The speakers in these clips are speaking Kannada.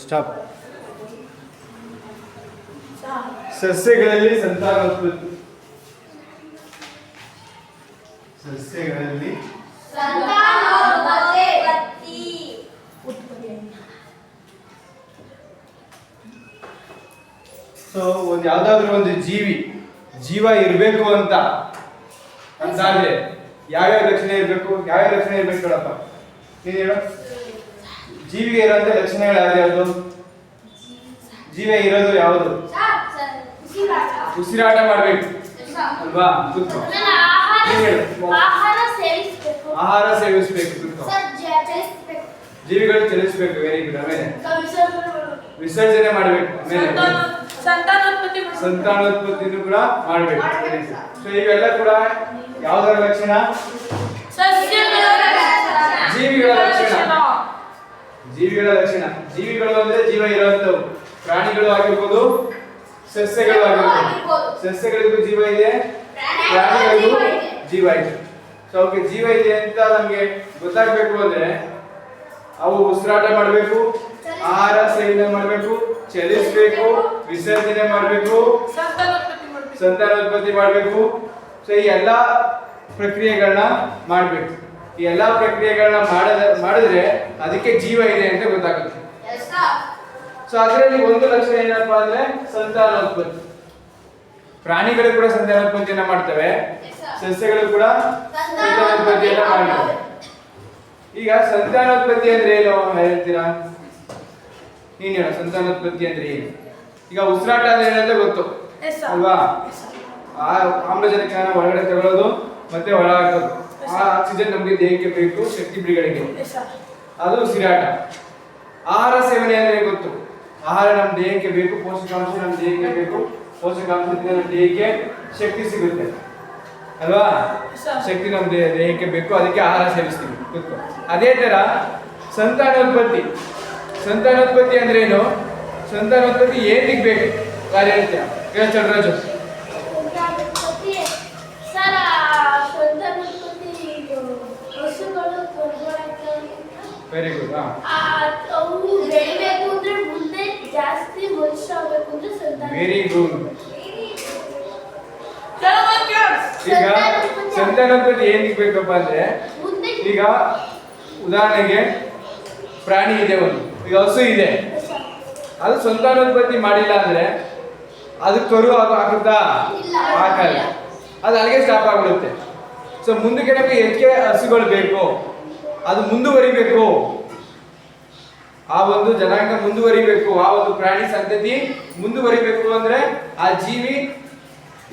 ಸ್ಟಾಪ್. ಸಸ್ಯಗಳಲ್ಲಿ ಸಂತಾನೋತ್ಪತ್ತಿ. ಸಸ್ಯಗಳಲ್ಲಿ ಸೊ ಒಂದು ಯಾವ್ದಾದ್ರು ಒಂದು ಜೀವ ಇರಬೇಕು ಅಂತ ಅಂತಾದ್ರೆ ಯಾವ್ಯಾವ ಲಕ್ಷಣ ಇರಬೇಕು? ಹೇಳಪ್ಪ, ನೀನು ಹೇಳು. ಜೀವಿಗೆ ಇರೋಂಥ ಲಕ್ಷಣಗಳು ಯಾವ್ದು? ಜೀವ ಇರೋದು ಯಾವುದು? ಉಸಿರಾಟ ಮಾಡ್ಬೇಕು ಅಲ್ವಾ? ಆಹಾರ ಸೇವಿಸಬೇಕು. ಜೀವಿಗಳು ಚಲಿಸಬೇಕು. Very good. ಆಮೇಲೆ ವಿಸರ್ಜನೆ ಮಾಡಬೇಕು. ಆಮೇಲೆ ಸಂತಾನೋತ್ಪತ್ತಿನೂ ಕೂಡ ಮಾಡಬೇಕು. ಸೊ ಇವೆಲ್ಲ ಕೂಡ ಯಾವುದರ ಲಕ್ಷಣ? ಜೀವಿಗಳ ಲಕ್ಷಣ. ಜೀವಿಗಳು ಅಂದ್ರೆ ಜೀವ ಇರುವಂತವು. ಪ್ರಾಣಿಗಳು ಆಗಿರ್ಬೋದು, ಸಸ್ಯಗಳು ಆಗಿರ್ಬೋದು. ಸಸ್ಯಗಳಿಗೂ ಜೀವ ಇದೆ, ಪ್ರಾಣಿಗಳಿಗೂ ಜೀವ ಇದೆ. ಸೊ ಅವಕ್ಕೆ ಜೀವ ಇದೆ ಅಂತ ನಮ್ಗೆ ಗೊತ್ತಾಗ್ಬೇಕು ಅಂದ್ರೆ ಅವು ಉಸಿರಾಟ ಮಾಡಬೇಕು, ಆಹಾರ ಸೇವನೆ ಮಾಡಬೇಕು, ಚಲಿಸಬೇಕು, ವಿಸರ್ಜನೆ ಮಾಡಬೇಕು, ಸಂತಾನೋತ್ಪತ್ತಿ ಮಾಡಬೇಕು. ಸೊ ಈ ಎಲ್ಲಾ ಪ್ರಕ್ರಿಯೆಗಳನ್ನ ಮಾಡಬೇಕು. ಈ ಎಲ್ಲಾ ಪ್ರಕ್ರಿಯೆಗಳನ್ನ ಮಾಡಿದ್ರೆ ಅದಕ್ಕೆ ಜೀವ ಇದೆ ಅಂತ ಗೊತ್ತಾಗುತ್ತೆ. ಸೊ ಅದರಲ್ಲಿ ಒಂದು ಲಕ್ಷಣ ಏನಪ್ಪಾ ಅಂದ್ರೆ ಸಂತಾನೋತ್ಪತ್ತಿ. ಪ್ರಾಣಿಗಳು ಕೂಡ ಸಂತಾನೋತ್ಪತ್ತಿಯನ್ನ ಮಾಡ್ತವೆ, ಸಸ್ಯಗಳು ಕೂಡ ಸಂತಾನೋತ್ಪತ್ತಿಯನ್ನ ಮಾಡ್ತವೆ. ಈಗ ಸಂತಾನೋತ್ಪತ್ತಿ ಅಂದ್ರೆ ಏನು ಹೇಳ್ತೀರಾ? ನೀನ್ ಹೇಳ, ಸಂತಾನೋತ್ಪತ್ತಿ ಅಂದ್ರೆ ಏನು? ಈಗ ಉಸಿರಾಟ ಅಂದ್ರೆ ಏನಂತ ಗೊತ್ತು ಅಲ್ವಾ? ಆಮ್ಲಜನಕನ ಒಳಗಡೆ ತಗೊಳ್ಳೋದು ಮತ್ತೆ ಹೊರ ಹಾಕೋದು. ಆ ಆಕ್ಸಿಜನ್ ನಮಗೆ ದೇಹಕ್ಕೆ ಬೇಕು, ಶಕ್ತಿ ಬಿಡುಗಡೆಗೆ, ಅದು ಉಸಿರಾಟ. ಆಹಾರ ಸೇವನೆ ಅಂದ್ರೆ ಗೊತ್ತು. ಆಹಾರ ನಮ್ಮ ದೇಹಕ್ಕೆ ಬೇಕು, ಪೋಷಕಾಂಶ ನಮ್ಮ ದೇಹಕ್ಕೆ ಬೇಕು, ಪೋಷಕಾಂಶದಿಂದ ನಮ್ಮ ದೇಹಕ್ಕೆ ಶಕ್ತಿ ಸಿಗುತ್ತೆ ಅಲ್ವಾ? ಶಕ್ತಿ ನಮ್ಮ ದೇಹಕ್ಕೆ ಬೇಕು, ಅದಕ್ಕೆ ಆಹಾರ ಸೇವಿಸ್ತೀವಿ ಗೊತ್ತು. ಅದೇ ತರ ಸಂತಾನೋತ್ಪತ್ತಿ ಅಂದ್ರೆ ಏನು? ಸಂತಾನೋತ್ಪತ್ತಿ ಏನಿಗೆ ಬೇಕು? ಕಾರ್ಯ ಹೇಳ್ತೀರಾ? Chandraraju. Very good. Very good. ಈಗ ಸಂತಾನೋತ್ಪತ್ತಿ ಏನಿಗೆ ಬೇಕಪ್ಪ ಅಂದ್ರೆ, ಈಗ ಉದಾಹರಣೆಗೆ ಪ್ರಾಣಿ ಇದೆ, ಒಂದು ಈಗ ಹಸು ಇದೆ, ಅದು ಸಂತಾನೋತ್ಪತ್ತಿ ಮಾಡಿಲ್ಲ ಅಂದ್ರೆ ಅದು ಕರು ಹಾಕುತ್ತಾ? ಹಾಕಲ್ಲ, ಅದು ಅಲ್ಲಿಗೆ ಸ್ಟಾಪ್ ಆಗ್ಬಿಡುತ್ತೆ. ಸೊ ಮುಂದಕ್ಕೆ ನಮಗೆ ಹೆಚ್ಚಿಗೆ ಹಸುಗಳು ಬೇಕು, ಅದು ಮುಂದುವರಿಬೇಕು, ಆ ಒಂದು ಜನಾಂಗ ಮುಂದುವರಿಬೇಕು, ಆ ಒಂದು ಪ್ರಾಣಿ ಸಂತತಿ ಮುಂದುವರಿಬೇಕು ಅಂದ್ರೆ ಆ ಜೀವಿ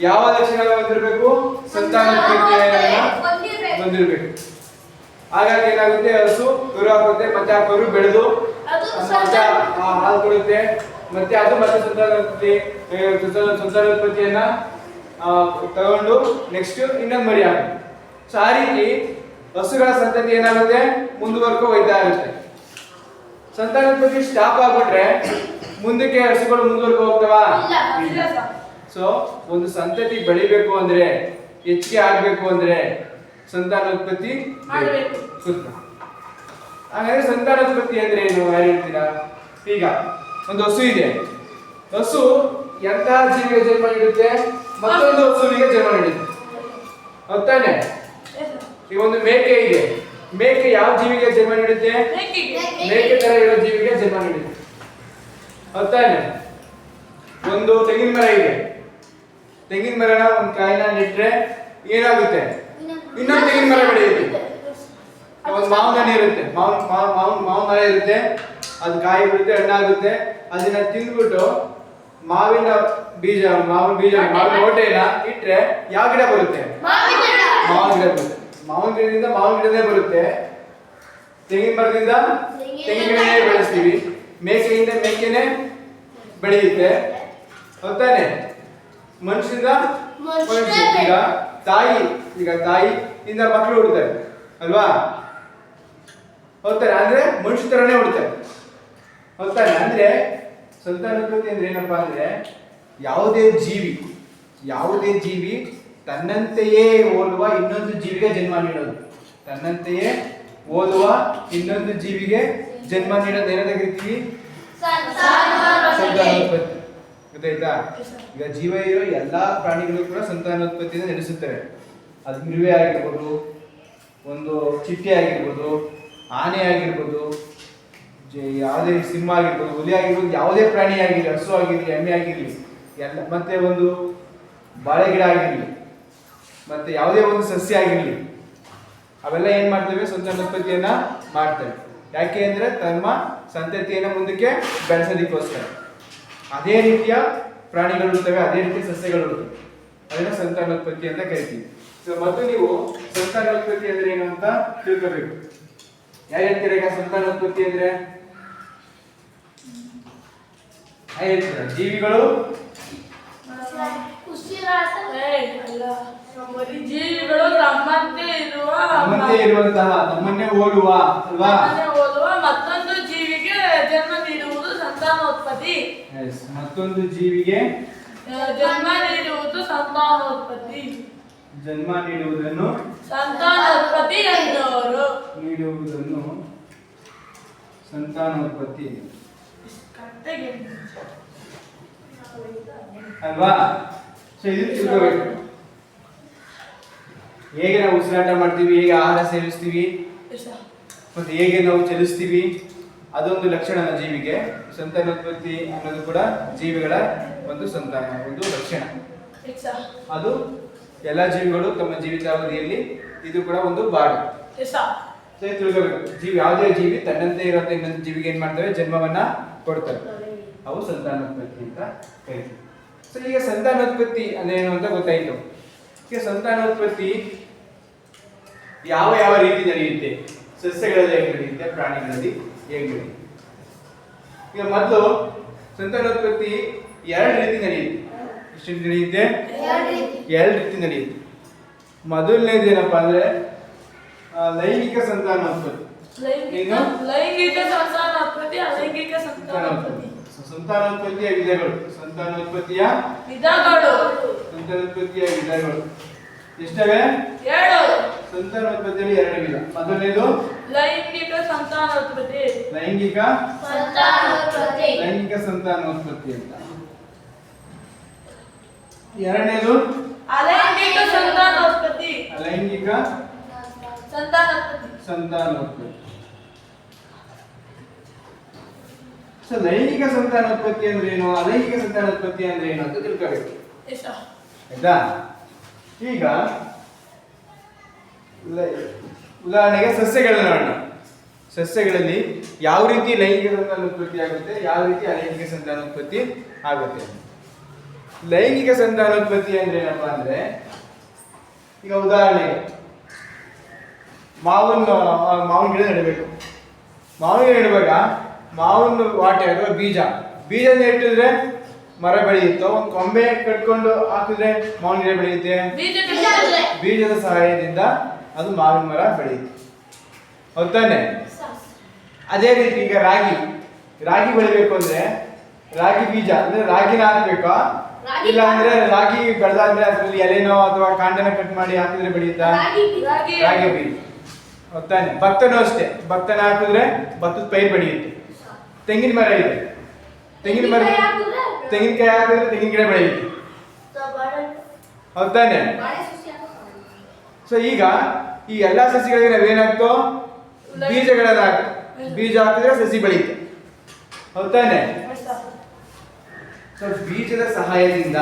ಯಾವ ಲಕ್ಷಣ ಹೊಂದಿರಬೇಕು? ಸಂತಾನೋತ್ಪತ್ತಿ ಹೊಂದಿರಬೇಕು. ಹಾಗಾಗಿ ಏನಾಗುತ್ತೆ? ಹಸು ಕರು ಹಾಕುತ್ತೆ, ಮತ್ತೆ ಆ ಕರು ಬೆಳೆದು ಹಾಲು ಕೊಡುತ್ತೆ, ಮತ್ತೆ ಅದು ಮತ್ತೆ ಸಂತಾನೋತ್ಪತ್ತಿಯನ್ನ ತಗೊಂಡು ನೆಕ್ಸ್ಟ್ ಇನ್ನೊಂದು ಮರಿ ಆಗುತ್ತೆ. ಸೊ ಆ ರೀತಿ ಹಸುಗಳ ಸಂತತಿ ಏನಾಗುತ್ತೆ? ಮುಂದುವರ್ಕೊ ಹೋಯ್ತಾ ಇರುತ್ತೆ. ಸಂತಾನೋತ್ಪತ್ತಿ ಸ್ಟಾಪ್ ಆಗ್ಬಿಟ್ರೆ ಮುಂದಕ್ಕೆ ಹಸುಗಳು ಮುಂದುವರ್ಕೊ ಹೋಗ್ತಾವಾ? ಸೊ ಒಂದು ಸಂತತಿ ಬೆಳಿಬೇಕು ಅಂದ್ರೆ, ಹೆಚ್ಚಿಗೆ ಆಗ್ಬೇಕು ಅಂದ್ರೆ ಸಂತಾನೋತ್ಪತ್ತಿ ಹಾಗಾದ್ರೆ ಸಂತಾನೋತ್ಪತ್ತಿ ಅಂದ್ರೆ ಏನು? ಯಾರು ಹೇಳ್ತೀರಾ? ಈಗ ಒಂದು ಹಸು ಇದೆ, ಹಸು ಎಂತಹ ಜೀವಿಗೆ ಜನ್ಮ ನೀಡುತ್ತೆ? ಮತ್ತೊಂದು ಹಸುವಿಗೆ ಜನ್ಮ ನೀಡುತ್ತೆ, ಹೌದಾನೆ? ಈಗ ಒಂದು ಮೇಕೆ ಇದೆ, ಮೇಕೆ ಯಾವ ಜೀವಿಗೆ ಜನ್ಮ ನೀಡುತ್ತೆ? ಮೇಕೆ ತರ ಇರೋ ಜೀವಿಗೆ ಜನ್ಮ ನೀಡುತ್ತೆ, ಹೌದಾನೆ? ಒಂದು ತೆಂಗಿನ ಮರ ಇದೆ, ತೆಂಗಿನ ಮರನ ಒಂದು ಕಾಯಿನ ನೆಟ್ರೆ ಏನಾಗುತ್ತೆ? ಇನ್ನೊಂದು ತೆಂಗಿನ ಮರ ಬೆಳೆಯುತ್ತೆ. ಒಂದು ಮಾವಿನ ಹಣ್ಣು ಇರುತ್ತೆ, ಮಾವಿನ ಮರ ಇರುತ್ತೆ, ಅದು ಕಾಯಿ ಬಿಡುತ್ತೆ, ಹಣ್ಣಾಗುತ್ತೆ. ಅದನ್ನ ತಿಂದ್ಬಿಟ್ಟು ಮಾವಿನ ಬೀಜ ಮಾವಿನ ಹೊಟ್ಟೆನ ಇಟ್ರೆ ಯಾವ ಗಿಡ ಬರುತ್ತೆ? ಮಾವಿನ ಗಿಡ ಬರುತ್ತೆ. ಮಾವಿನ ಗಿಡದಿಂದ ಮಾವಿನ ಗಿಡನೇ ಬರುತ್ತೆ, ತೆಂಗಿನ ಮರದಿಂದ ತೆಂಗಿನ ಗಿಡನೇ ಬೆಳೆಸ್ತೀವಿ, ಮೇಕೆಯಿಂದ ಮೇಕೆನೆ ಬೆಳೆಯುತ್ತೆ, ಹೌದಾನೆ? ಮನುಷ್ಯರಿಂದ ಮನುಷ್ಯ. ಈಗ ತಾಯಿಯಿಂದ ಮಕ್ಕಳು ಹುಡ್ತಾರೆ ಅಲ್ವಾ? ಹೌದಾನೆ? ಅಂದ್ರೆ ಮನುಷ್ಯ ತರನೇ ಹುಡ್ತಾರೆ, ಹೌದಾನೆ? ಅಂದ್ರೆ ಸಂತಾನೋತ್ಪತ್ತಿ ಅಂದ್ರೆ ಏನಪ್ಪಾ ಅಂದ್ರೆ, ಯಾವುದೇ ಜೀವಿ ತನ್ನಂತೆಯೇ ಹೋಲುವ ಇನ್ನೊಂದು ಜೀವಿಗೆ ಜನ್ಮ ನೀಡೋದು. ತನ್ನಂತೆಯೇ ಹೋಲುವ ಇನ್ನೊಂದು ಜೀವಿಗೆ ಜನ್ಮ ನೀಡೋದು ಏನಂತ ಕರಿತೀವಿ? ಸಂತಾನೋತ್ಪತ್ತಿ. ಗೊತ್ತಾಯ್ತಾ? ಈಗ ಜೀವ ಇರೋ ಎಲ್ಲಾ ಪ್ರಾಣಿಗಳು ಕೂಡ ಸಂತಾನೋತ್ಪತ್ತಿಯನ್ನು ನಡೆಸುತ್ತವೆ. ಅದು ಇರುವೆ ಆಗಿರ್ಬೋದು, ಒಂದು ಚಿಟ್ಟೆ ಆಗಿರ್ಬೋದು, ಆನೆ ಆಗಿರ್ಬೋದು, ಯಾವುದೇ ಸಿಂಹ ಆಗಿರ್ಬೋದು, ಹುಲಿ ಆಗಿರ್ಬೋದು, ಯಾವುದೇ ಪ್ರಾಣಿ ಆಗಿರಲಿ, ಹಸು ಆಗಿರಲಿ, ಎಮ್ಮೆ ಆಗಿರಲಿ, ಎಲ್ಲ ಮತ್ತೆ ಒಂದು ಬಾಳೆ ಗಿಡ ಆಗಿರಲಿ, ಮತ್ತೆ ಯಾವುದೇ ಒಂದು ಸಸ್ಯ ಆಗಿರಲಿ, ಅವೆಲ್ಲ ಏನ್ ಮಾಡ್ತವೆ? ಸಂತಾನೋತ್ಪತ್ತಿಯನ್ನ ಮಾಡ್ತವೆ. ಯಾಕೆ ಅಂದ್ರೆ ತಮ್ಮ ಸಂತತಿಯನ್ನ ಮುಂದಕ್ಕೆ ಬೆಳೆಸೋದಕ್ಕೋಸ್ಕರ. ಅದೇ ರೀತಿಯ ಪ್ರಾಣಿಗಳು ಇರ್ತವೆ, ಅದೇ ರೀತಿಯ ಸಸ್ಯಗಳು ಇರ್ತವೆ. ಅದನ್ನ ಸಂತಾನೋತ್ಪತ್ತಿ ಅಂತ ಕರಿತೀವಿ. ಮತ್ತು ನೀವು ಸಂತಾನೋತ್ಪತ್ತಿ ಅಂದ್ರೆ ಏನು ಅಂತ ತಿಳ್ಕೋಬೇಕು. ಯಾರು ಹೇಳ್ತೀರ ಈಗ ಸಂತಾನೋತ್ಪತ್ತಿ ಅಂದ್ರೆ? ಹೇಳ್ತೀರ ಜೀವಿಗಳು ಜೀವಿಗಳು ತಮ್ಮಂತೆ ಇರುವಂತಹ, ತಮ್ಮನ್ನೇ ಹೋಲುವ ಅಲ್ವಾ? ಮತ್ತೊಂದು ಜೀವಿಗೆ ಜನ್ಮ ನೀಡುವುದು ಸಂತಾನೋತ್ಪತ್ತಿ. ಮತ್ತೊಂದು ಜೀವಿಗೆ ಜನ್ಮ ನೀಡುವುದು ಸಂತಾನೋತ್ಪತ್ತಿ. ಜನ್ಮ ನೀಡುವುದನ್ನು ಸಂತಾನೋತ್ಪತ್ತಿ ಎಂದವರು. ನೀಡುವುದನ್ನು ಸಂತಾನೋತ್ಪತ್ತಿ ಅಲ್ವಾ? ಸೊ ಇದು ತಿಳ್ಕೋಬೇಕು. ಹೇಗೆ ನಾವು ಉಸಿರಾಟ ಮಾಡ್ತೀವಿ, ಹೇಗೆ ಆಹಾರ ಸೇವಿಸ್ತೀವಿ, ಮತ್ತೆ ಹೇಗೆ ನಾವು ಚಲಿಸ್ತೀವಿ, ಅದೊಂದು ಲಕ್ಷಣ ಜೀವಿಗೆ. ಸಂತಾನೋತ್ಪತ್ತಿ ಅನ್ನೋದು ಕೂಡ ಜೀವಿಗಳ ಒಂದು ಒಂದು ಲಕ್ಷಣ. ಅದು ಎಲ್ಲ ಜೀವಿಗಳು ತಮ್ಮ ಜೀವಿತಾವಧಿಯಲ್ಲಿ ಇದು ಕೂಡ ಒಂದು ಭಾಗ. ತಿಳ್ಕೋಬೇಕು. ಯಾವುದೇ ಜೀವಿ ತನ್ನಂತೆ ಇರುವಂತ ಇನ್ನೊಂದು ಜೀವಿಗೆ ಏನ್ ಮಾಡ್ತವೆ? ಜನ್ಮವನ್ನ ಕೊಡ್ತವೆ. ಅವು ಸಂತಾನೋತ್ಪತ್ತಿ ಅಂತ ಕರೀತೀವಿ. ಸೊ ಈಗ ಸಂತಾನೋತ್ಪತ್ತಿ ಅಂದ್ರೆ ಏನು ಅಂತ ಗೊತ್ತಾಯ್ತು. ಈಗ ಸಂತಾನೋತ್ಪತ್ತಿ ಯಾವ ಯಾವ ರೀತಿ ನಡೆಯುತ್ತೆ? ಸಸ್ಯಗಳಲ್ಲಿ ಹೇಗೆ ನಡೆಯುತ್ತೆ, ಪ್ರಾಣಿಗಳಲ್ಲಿ ಹೇಗೆ ನಡೆಯುತ್ತೆ? ಈಗ ಮೊದಲು ಸಂತಾನೋತ್ಪತ್ತಿ ಎರಡು ರೀತಿ ನಡೆಯುತ್ತೆ. ಎಷ್ಟು ನಡೆಯುತ್ತೆ? ಎರಡು ರೀತಿ ನಡೆಯುತ್ತೆ. ಮೊದಲನೇದು ಏನಪ್ಪಾ ಅಂದ್ರೆ ಲೈಂಗಿಕ ಸಂತಾನೋತ್ಪತ್ತಿ. ಲೈಂಗಿಕ ಸಂತಾನೋತ್ಪತ್ತಿ, ಅಲೈಂಗಿಕ ಸಂತಾನೋತ್ಪತ್ತಿ. ಸಂತಾನೋತ್ಪತ್ತಿಯ ವಿಧಗಳು. ಸಂತಾನೋತ್ಪತ್ತಿಯ ವಿಧಗಳು ಎಷ್ಟವೆ? ಎರಡು. ಸಂತಾನೋತ್ಪತ್ತಿಯಲ್ಲಿ ಎರಡು ವಿಧ. ಮೊದಲನೇದು ಲೈಂಗಿಕ ಸಂತಾನೋತ್ಪತ್ತಿ. ಲೈಂಗಿಕ ಸಂತಾನೋತ್ಪತ್ತಿ ಅಂತ. ಎರಡನೇದು ಅಲೈಂಗಿಕ ಸಂತಾನೋತ್ಪತ್ತಿ. ಅಲೈಂಗಿಕ ಸಂತಾನೋತ್ಪತ್ತಿ. ಸೊ ಲೈಂಗಿಕ ಸಂತಾನೋತ್ಪತ್ತಿ ಅಂದ್ರೆ ಏನು, ಅಲೈಂಗಿಕ ಸಂತಾನೋತ್ಪತ್ತಿ ಅಂದ್ರೆ ಏನು ಅಂತ ತಿಳ್ಕೋಬೇಕು. ಆಯ್ತಾ? ಈಗ ಉದಾಹರಣೆಗೆ ಸಸ್ಯಗಳನ್ನ ನೋಡೋಣ. ಸಸ್ಯಗಳಲ್ಲಿ ಯಾವ ರೀತಿ ಲೈಂಗಿಕ ಸಂತಾನೋತ್ಪತ್ತಿ ಆಗುತ್ತೆ, ಯಾವ ರೀತಿ ಅಲೈಂಗಿಕ ಸಂತಾನೋತ್ಪತ್ತಿ ಆಗುತ್ತೆ. ಲೈಂಗಿಕ ಸಂತಾನೋತ್ಪತ್ತಿ ಅಂದ್ರೆ ಏನಪ್ಪಾ ಅಂದ್ರೆ, ಈಗ ಉದಾಹರಣೆಗೆ ಮಾವಿನ ಗಿಡ ನೆಡಬೇಕು. ಮಾವಿನ ಗಿಡ ನೆಡುವಾಗ ಮಾವಿನ ವಾಟೆ ಅಥವಾ ಬೀಜ ನೆಟ್ಟಿದ್ರೆ ಮರ ಬೆಳೆಯುತ್ತೋ, ಒಂದು ಕೊಂಬೆ ಕಟ್ಕೊಂಡು ಹಾಕಿದ್ರೆ ಮಾವಿನ ಗಿಡ ಬೆಳೆಯುತ್ತೆ. ಬೀಜದ ಸಹಾಯದಿಂದ ಅದು ಮಾವಿನ ಮರ ಬೆಳೆಯುತ್ತೆ. ಹೌದಾನೆ? ಅದೇ ರೀತಿ ಈಗ ರಾಗಿ ಬೆಳಿಬೇಕು ಅಂದ್ರೆ ರಾಗಿ ಬೀಜ ಅಂದ್ರೆ ರಾಗಿನ ಹಾಕ್ಬೇಕಾ, ಇಲ್ಲ ಅಂದ್ರೆ ರಾಗಿ ಬೆಳೆದಾದ್ಮೇಲೆ ಅದ್ರಲ್ಲಿ ಎಲೆನೋ ಅಥವಾ ಕಾಂಡನ ಕಟ್ ಮಾಡಿ ಹಾಕಿದ್ರೆ ಬೆಳೆಯುತ್ತಾ? ರಾಗಿ ಬೀಜ. ಹೌದಾನೆ? ಭತ್ತನೂ ಅಷ್ಟೇ. ಭತ್ತನ ಹಾಕಿದ್ರೆ ಭತ್ತದ ಪೈರು ಬೆಳೆಯುತ್ತೆ. ತೆಂಗಿನ ಮರ ಇದೆ, ತೆಂಗಿನಕಾಯಿ ಹಾಕಿದ್ರೆ ತೆಂಗಿನ ಗಿಡ ಬೆಳೆಯುತ್ತೆ. ಹೌದಾನೆ? ಸೊ ಈಗ ಈ ಎಲ್ಲಾ ಸಸಿಗಳಿಗೆ ನಾವೇನಾಗ್ತೋ ಬೀಜಗಳನ್ನ ಬೀಜ ಹಾಕಿದ್ರೆ ಸಸಿ ಬೆಳೆಯುತ್ತೆ. ಹೌದಾನೆ? ಸೊ ಬೀಜದ ಸಹಾಯದಿಂದ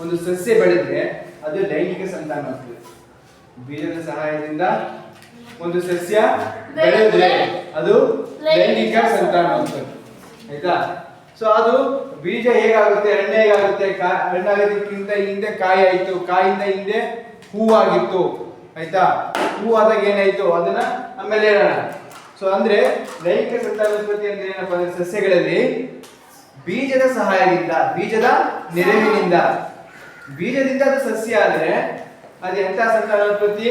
ಒಂದು ಸಸ್ಯ ಬೆಳೆದ್ರೆ ಅದು ಲೈಂಗಿಕ ಸಂತಾನೋತ್ಪತ್ತಿ. ಬೀಜದ ಸಹಾಯದಿಂದ ಒಂದು ಸಸ್ಯ ಬೆಳೆದ್ರೆ ಅದು ಲೈಂಗಿಕ ಸಂತಾನೋತ್ಪತ್ತಿ. ಆಯ್ತಾ? ಸೊ ಅದು ಬೀಜ ಹೇಗಾಗುತ್ತೆ, ಹಣ್ಣು ಹೇಗಾಗುತ್ತೆ, ಹಣ್ಣಾಗೋದಕ್ಕಿಂತ ಹಿಂದೆ ಕಾಯಿ ಆಯ್ತು, ಕಾಯಿಂದ ಹಿಂದೆ ಹೂವಾಗಿತ್ತು. ಆಯ್ತಾ? ಹೂವಾದಾಗ ಏನಾಯ್ತು ಅದನ್ನ ಆಮೇಲೆ ಹೇಳೋಣ. ಸೊ ಅಂದ್ರೆ ಲೈಂಗಿಕ ಸಂತಾನೋತ್ಪತ್ತಿ ಅಂದ್ರೆ ಏನಪ್ಪಾ ಅಂದ್ರೆ ಸಸ್ಯಗಳಲ್ಲಿ ಬೀಜದ ಸಹಾಯದಿಂದ, ಬೀಜದ ನೆರವಿನಿಂದ, ಬೀಜದಿಂದ ಅದು ಸಸ್ಯ ಆದ್ರೆ ಅದು ಎಂತ ಸಂತಾನೋತ್ಪತ್ತಿ?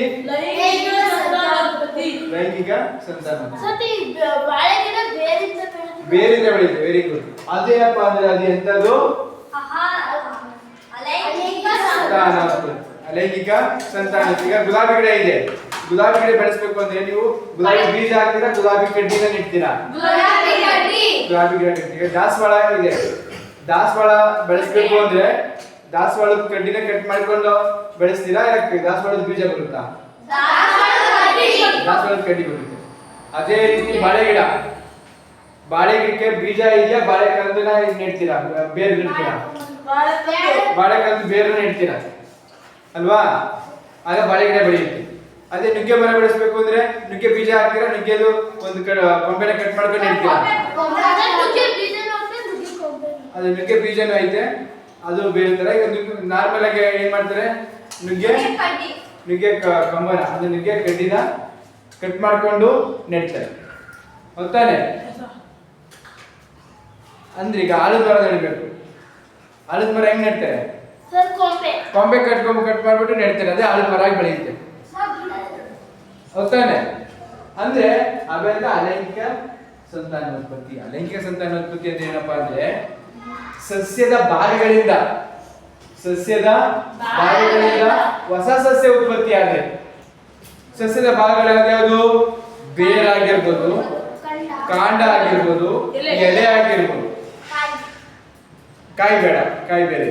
ಲೈಂಗಿಕ ಸಂತಾನೋತ್ಪತ್ತಿ. ಬೇರಿಂದ ಬೆಳೆಯುತ್ತೆ. Very good. ಅದೇನಪ್ಪ ಅಂದ್ರೆ ಅದು ಎಂತದು? ಅಲೈಂಗಿಕ ಸಂತಾನೋತ್ಪತ್ತಿ. ಈಗ ಗುಲಾಬಿ ಗಿಡ ಇದೆ, ಗುಲಾಬಿ ಗಿಡ ಬೆಳೆಸಬೇಕು ಅಂದ್ರೆ ನೀವು ಗುಲಾಬಿ ಬೀಜ ಹಾಕ್ತೀರಾ, ಗುಲಾಬಿ ಕಡ್ಡಿನ ನೆಡ್ತೀರಾ? ಗುಲಾಬಿ ಗಿಡ ಕಟ್ತೀವಿ. ದಾಸವಾಳ ಇದೆ. ದಾಸವಾಳ ಬೆಳೆಸ್ಬೇಕು ಅಂದ್ರೆ ದಾಸವಾಳದ ಕಡ್ಡಿನ ಕಟ್ ಮಾಡ್ಕೊಂಡು ಬೆಳೆಸ್ತೀರಾ, ಯಾಕೆ ದಾಸವಾಳದ ಬೀಜ ಬರುತ್ತಾ? ದಾಸವಾಳದ ಕಡ್ಡಿ ಬರುತ್ತೆ. ಅದೇ ರೀತಿ ಬಾಳೆ ಗಿಡ, ಬಾಳೆ ಗಿಡಕ್ಕೆ ಬೀಜ ಇದೆಯಾ, ಬಾಳೆ ಕಂದನ ನೆಡ್ತೀರಾ, ಬೇರು ನೆಡ್ತೀರಾ, ಬಾಳೆ ಕಂದು ಬೇರು ನೆಡ್ತೀರಾ ಅಲ್ವಾ? ಆಗ ಬಾಳೆ ಗಿಡ ಬೆಳೆಯುತ್ತೆ. ಅದೇ ನುಗ್ಗೆ ಮರ ಬೆಳೆಸ್ಬೇಕು ಅಂದ್ರೆ ನುಗ್ಗೆ ಬೀಜ ಹಾಕ್ತೀರಾ, ನುಗ್ಗೆದು ಒಂದು ಕೊಂಬೆನ ಕಟ್ ಮಾಡ್ಕೊಂಡು ನೆಡ್ತೀರಾ. ಅದು ನುಗ್ಗೆ ಬೀಜನೂ ಐತೆ, ಅದು ಬೇರೆ ತರ. ಈಗ ನಾರ್ಮಲ್ ಆಗಿ ಏನ್ ಮಾಡ್ತಾರೆ, ನುಗ್ಗೆ ಕಂಬನ, ಅದು ನುಗ್ಗೆ ಕಡ್ಡಿನ ಕಟ್ ಮಾಡ್ಕೊಂಡು ನೆಡ್ತಾರೆ, ಗೊತ್ತಾನೆ? ಅಂದ್ರೆ ಈಗ ಆಲದ ಮರ ನೆಡಬೇಕು. ಆಲದ ಮರ ಹೆಂಗ್ ನೆಡ್ತಾರೆ? ಕೊಂಬೆ ಕಟ್ ಮಾಡ್ಬಿಟ್ಟು ನೆಡ್ತಾರೆ, ಅದೇ ಆಲದ ಮರ ಆಗಿ ಬೆಳೆಯುತ್ತೆ, ಗೊತ್ತಾನೆ? ಅಂದ್ರೆ ಅವೆಲ್ಲ ಅಲೈಂಗಿಕ ಸಂತಾನೋತ್ಪತ್ತಿ. ಅಲೈಂಗಿಕ ಸಂತಾನೋತ್ಪತ್ತಿ ಅಂದ್ರೆ ಏನಪ್ಪಾ ಅಂದ್ರೆ ಸಸ್ಯದ ಭಾಗಗಳಿಂದ ಹೊಸ ಸಸ್ಯ ಉತ್ಪತ್ತಿ ಆಗಿದೆ. ಸಸ್ಯದ ಭಾಗಗಳಾಗ್ಯಾವುದು? ಬೇರಾಗಿರ್ಬೋದು, ಕಾಂಡ ಆಗಿರ್ಬೋದು, ಎಲೆ ಆಗಿರ್ಬೋದು. ಕಾಯಿ ಬೇಡ, ಕಾಯಿ ಬೇರೆ.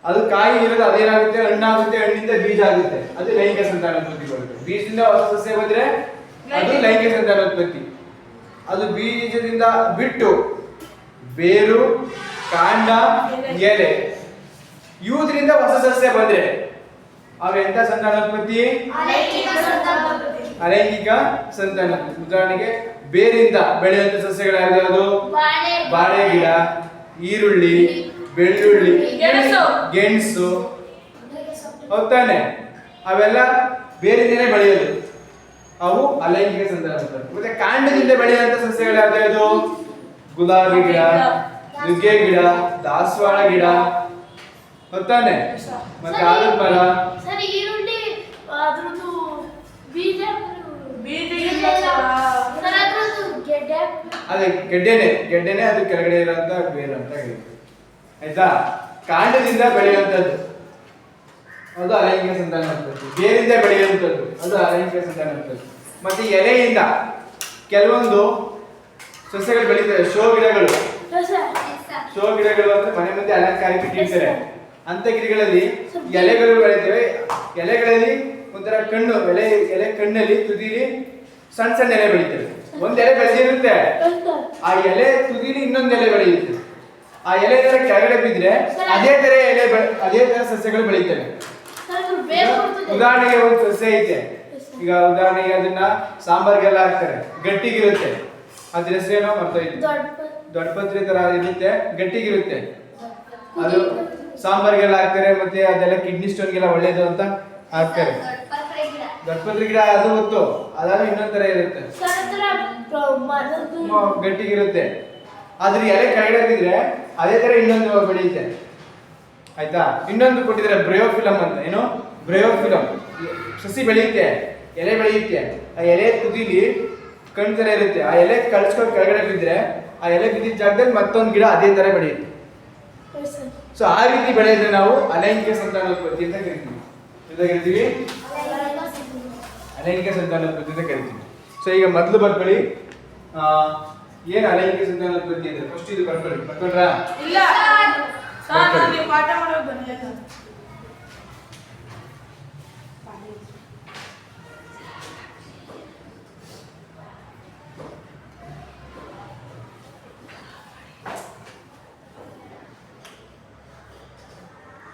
ಅದು ಕಾಯಿ ಇರೋದು ಅದೇನಾಗುತ್ತೆ, ಹಣ್ಣಾಗುತ್ತೆ, ಹಣ್ಣಿಂದ ಬೀಜ ಆಗುತ್ತೆ, ಅದು ಲೈಂಗಿಕ ಸಂತಾನೋತ್ಪತ್ತಿ ಬರುತ್ತೆ. ಬೀಜದಿಂದ ಹೊಸ ಸಸ್ಯ ಬಂದ್ರೆ ಅದು ಲೈಂಗಿಕ ಸಂತಾನೋತ್ಪತ್ತಿ. ಅದು ಬೀಜದಿಂದ ಬಿಟ್ಟು ಬೇರು, ಕಾಂಡ, ಎಲೆ ಇವುದರಿಂದ ಹೊಸ ಸಸ್ಯ ಬಂದ್ರೆ ಅವೆಂತ ಸಂತಾನೋತ್ಪತ್ತಿ? ಅಲೈಂಗಿಕ ಸಂತಾನೋತ್ಪತ್ತಿ. ಉದಾಹರಣೆಗೆ ಬೇರಿಂದ ಬೆಳೆಯುವಂತ ಸಸ್ಯಗಳಾಗ್ಯಾವುದು? ಬಾಳೆ ಗಿಡ, ಈರುಳ್ಳಿ, ಬೆಳ್ಳುಳ್ಳಿ, ಗೆಣಸು, ಹೌದಾನೆ? ಅವೆಲ್ಲ ಬೇರಿಂದನೇ ಬೆಳೆಯೋದು, ಅವು ಅಲೈಂಗಿಕ ಸಂತಾನೋತ್ಪತ್ತಿ. ಮತ್ತೆ ಕಾಂಡದಿಂದ ಬೆಳೆಯುವಂತ ಸಸ್ಯಗಳಾಗ್ಯಾವುದು? ಗುಲಾಬಿ ಗಿಡ, ನುಗ್ಗೆ ಗಿಡ, ದಾಸವಾಳ ಗಿಡ, ಗೊತ್ತಾನೆ? ಮತ್ತೆ ಆಲದ ಮರ. ಅದೇ ಗೆಡ್ಡೆನೆ ಅದು ಕೆಳಗಡೆ ಇರೋಂತ ಬೇರು ಅಂತ ಹೇಳಿ, ಆಯ್ತಾ? ಕಾಂಡದಿಂದ ಬೆಳೆಯುವಂಥದ್ದು ಅದು ಅಲೈಂಗಿಕ ಸಂತಾನೋತ್ಪತ್ತಿ. ಬೇರಿಂದ ಬೆಳೆಯುವಂಥದ್ದು ಅದು ಅಲೈಂಗಿಕ ಸಂತಾನೋತ್ಪತ್ತಿ. ಮತ್ತೆ ಎಲೆಯಿಂದ ಕೆಲವೊಂದು ಸಸ್ಯಗಳು ಬೆಳೀತವೆ. ಶೋ ಗಿಡಗಳು ಅಂದ್ರೆ ಮನೆ ಮುಂದೆ ಅಲಂಕಾರಕ್ಕೆ ಇಟ್ಟಿರ್ತಾರೆ ಅಂತ ಗಿಡಗಳಲ್ಲಿ ಎಲೆಗಳು ಬೆಳೀತವೆ. ಎಲೆಗಳಲ್ಲಿ ಒಂಥರ ಕಣ್ಣು, ಎಲೆ ಕಣ್ಣಲ್ಲಿ ತುದಿಲಿ ಸಣ್ಣ ಸಣ್ಣ ಎಲೆ ಬೆಳೀತವೆ. ಒಂದ್ ಎಲೆ ಬೆಳೆದಿರುತ್ತೆ, ಆ ಎಲೆ ತುದಿಲಿ ಇನ್ನೊಂದು ಎಲೆ ಬೆಳೆಯುತ್ತೆ. ಆ ಎಲೆ ತರ ಕೆಳಗಡೆ ಬಿದ್ರೆ ಅದೇ ತರ ಸಸ್ಯಗಳು ಬೆಳೀತವೆ. ಉದಾಹರಣೆಗೆ ಒಂದು ಸಸ್ಯ ಐತೆ, ಈಗ ಉದಾಹರಣೆಗೆ ಅದನ್ನ ಸಾಂಬಾರ್ಗೆಲ್ಲ ಹಾಕ್ತಾರೆ, ಗಟ್ಟಿಗಿರುತ್ತೆ. ಅದ್ರ ಹೆಸರೇನೋ ಮರ್ತೋಯ್ತು, ದೊಡ್ಡಪತ್ರೆ ತರ ಇರುತ್ತೆ, ಗಟ್ಟಿಗಿರುತ್ತೆ. ಅದು ಸಾಂಬಾರ್ಗೆಲ್ಲ ಹಾಕ್ತಾರೆ, ಮತ್ತೆ ಅದೆಲ್ಲ ಕಿಡ್ನಿ ಸ್ಟೋನ್ಗೆಲ್ಲ ಒಳ್ಳೇದು ಅಂತ ಹಾಕ್ತಾರೆ. ದೊಡ್ಡಪತ್ರೆ ಗಿಡ ಅದು ಗೊತ್ತು, ಅದಾದ್ರೂ ಇನ್ನೊಂದ್ ತರ ಇರುತ್ತೆ, ಗಟ್ಟಿಗಿರುತ್ತೆ. ಅದ್ರ ಎಲೆ ಕೆಳಗಡೆ ಬಿದ್ರೆ ಅದೇ ತರ ಇನ್ನೊಂದು ಬೆಳೆಯುತ್ತೆ, ಆಯ್ತಾ? ಇನ್ನೊಂದು ಕೊಟ್ಟಿದ್ದಾರೆ ಬ್ರಯೋಫಿಲಮ್ ಅಂತ. ಏನು ಬ್ರಯೋಫಿಲಮ್? ಸಸಿ ಬೆಳೆಯುತ್ತೆ, ಎಲೆ ಬೆಳೆಯುತ್ತೆ. ಆ ಎಲೆ ತುದಿಲಿ ಕಣ್ ತರ ಇರುತ್ತೆ. ಆ ಎಲೆ ಕಳ್ಸ್ಕೊಂಡು ಕೆಳಗಡೆ ಬಿದ್ರೆ ಆ ಎಲೆ ಬಿದ್ದಿದ್ದ ಜಾಗದಲ್ಲಿ ಮತ್ತೊಂದು ಗಿಡ ಅದೇ ತರ ಬೆಳೆಯುತ್ತೆ. ಸೊ ಆ ರೀತಿ ಬೆಳೆದ್ರೆ ನಾವು ಅಲೈಂಗಿಕ ಸಂತಾನೋತ್ಪತ್ತಿ ಅಂತ ಕರಿತೀವಿ. ಅಲೈಂಗಿಕ ಸಂತಾನೋತ್ಪತ್ತಿ ಅಂತ ಕರಿತೀವಿ. ಸೊ ಈಗ ಮೊದಲು ಬರ್ಕೊಳ್ಳಿ, ಏನ್ ಅಲೈಂಗಿಕ ಸಂತಾನೋತ್ಪತ್ತಿ ಅಂದ್ರೆ ಫಸ್ಟ್ ಇದು ಬರ್ಕೊಳ್ಳಿ. ಬರ್ಕೊಂಡ್ರಾ? ಇಲ್ಲ, ಪಾಠ ಮಾಡೋದು ಬಂದಿಲ್ಲ.